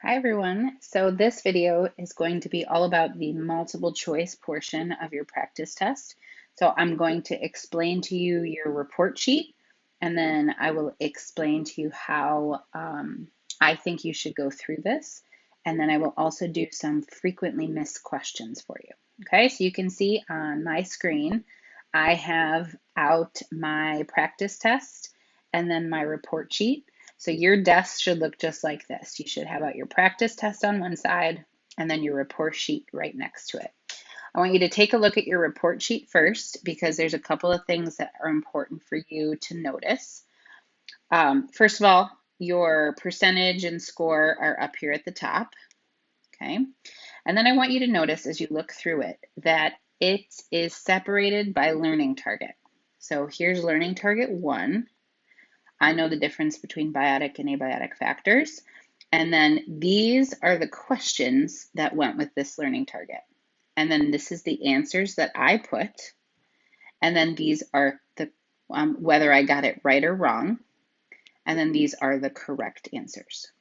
Hi everyone. So this video is going to be all about the multiple choice portion of your practice test. So I'm going to explain to you your report sheet, and then I will explain to you how I think you should go through this. And then I will also do some frequently missed questions for you. Okay, so you can see on my screen, I have out my practice test and then my report sheet. So your desk should look just like this. You should have out your practice test on one side and then your report sheet right next to it. I want you to take a look at your report sheet first because there's a couple of things that are important for you to notice. First of all, your percentage and score are up here at the top, okay? And then I want you to notice as you look through it that it is separated by learning target. So here's learning target 1. I know the difference between biotic and abiotic factors. And then these are the questions that went with this learning target. And then this is the answers that I put. And then these are the whether I got it right or wrong. And then these are the correct answers.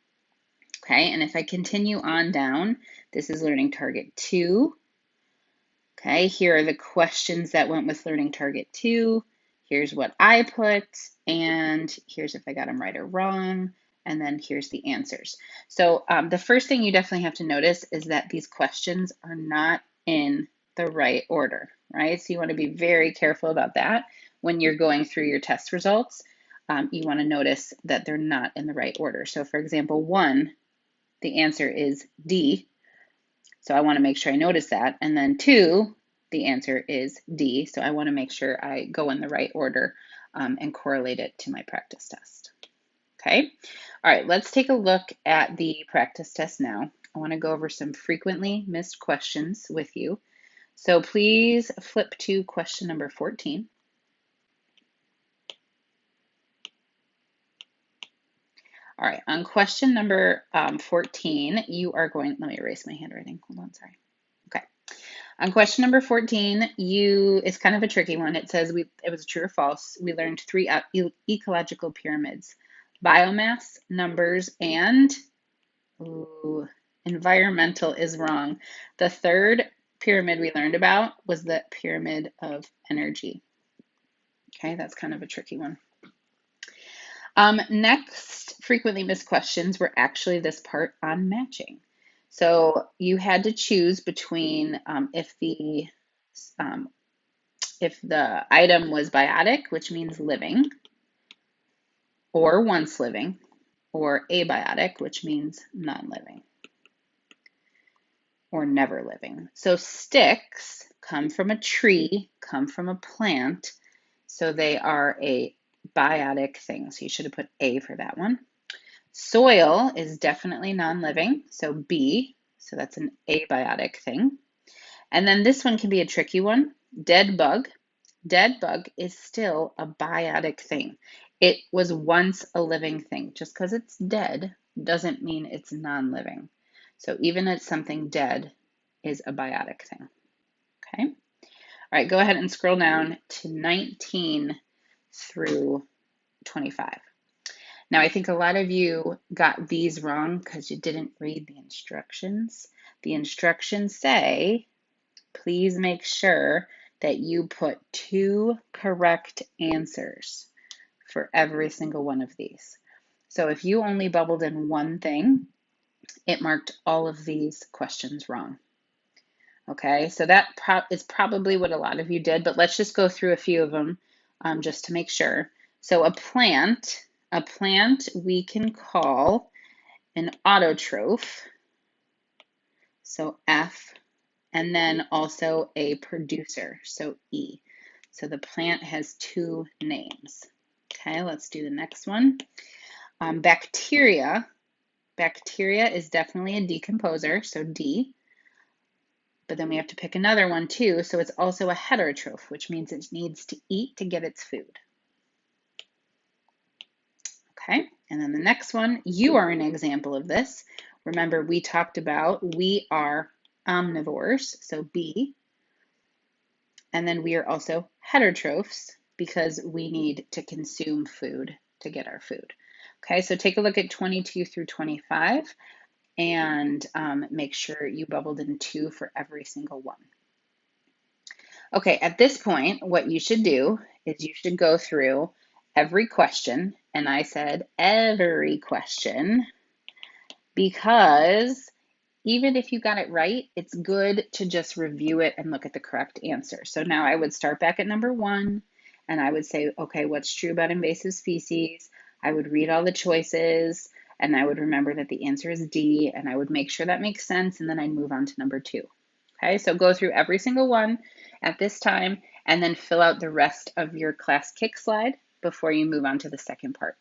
Okay, and if I continue on down, this is learning target 2. Okay, here are the questions that went with learning target 2. Here's what I put, and here's if I got them right or wrong, and then here's the answers. So the first thing you definitely have to notice is that these questions are not in the right order, right? So you want to be very careful about that when you're going through your test results. You want to notice that they're not in the right order. So for example, 1, the answer is D. So I want to make sure I notice that. And then 2, the answer is D. So I want to make sure I go in the right order and correlate it to my practice test. Okay. All right, let's take a look at the practice test now. I want to go over some frequently missed questions with you. So please flip to question number 14. All right, on question number 14, you are going, let me erase my handwriting. Hold on, sorry. Okay. On question number 14, it's kind of a tricky one. It says it was true or false. We learned 3 ecological pyramids: biomass, numbers, and environmental is wrong. The third pyramid we learned about was the pyramid of energy. Okay, that's kind of a tricky one. Next, frequently missed questions were actually this part on matching. So you had to choose between if the item was biotic, which means living, or once living, or abiotic, which means non-living, or never living. So sticks come from a tree, come from a plant, so they are a biotic thing. So you should have put A for that one. Soil is definitely non-living, so B, so that's an abiotic thing. And then this one can be a tricky one, dead bug. Dead bug is still a biotic thing. It was once a living thing. Just because it's dead doesn't mean it's non-living. So even if something dead is a biotic thing. Okay. All right, go ahead and scroll down to 19 through 25. Now, I think a lot of you got these wrong because you didn't read the instructions. The instructions say, please make sure that you put 2 correct answers for every single one of these. So if you only bubbled in one thing, it marked all of these questions wrong. Okay, so that is probably what a lot of you did, but let's just go through a few of them just to make sure. So a plant we can call an autotroph, so F, and then also a producer, so E. So the plant has 2 names. Okay, let's do the next one. Bacteria is definitely a decomposer, so D. But then we have to pick another one too, so it's also a heterotroph, which means it needs to eat to get its food. Okay, and then the next one, you are an example of this. Remember, we talked about we are omnivores, so B. And then we are also heterotrophs because we need to consume food to get our food. Okay, so take a look at 22 through 25. and make sure you bubbled in 2 for every single one. Okay, at this point, what you should do is you should go through every question, and I said every question because even if you got it right, it's good to just review it and look at the correct answer. So now I would start back at number 1 and I would say, okay, what's true about invasive species? I would read all the choices and I would remember that the answer is D and I would make sure that makes sense and then I'd move on to number 2. Okay, so go through every single one at this time and then fill out the rest of your class kick slide before you move on to the second part.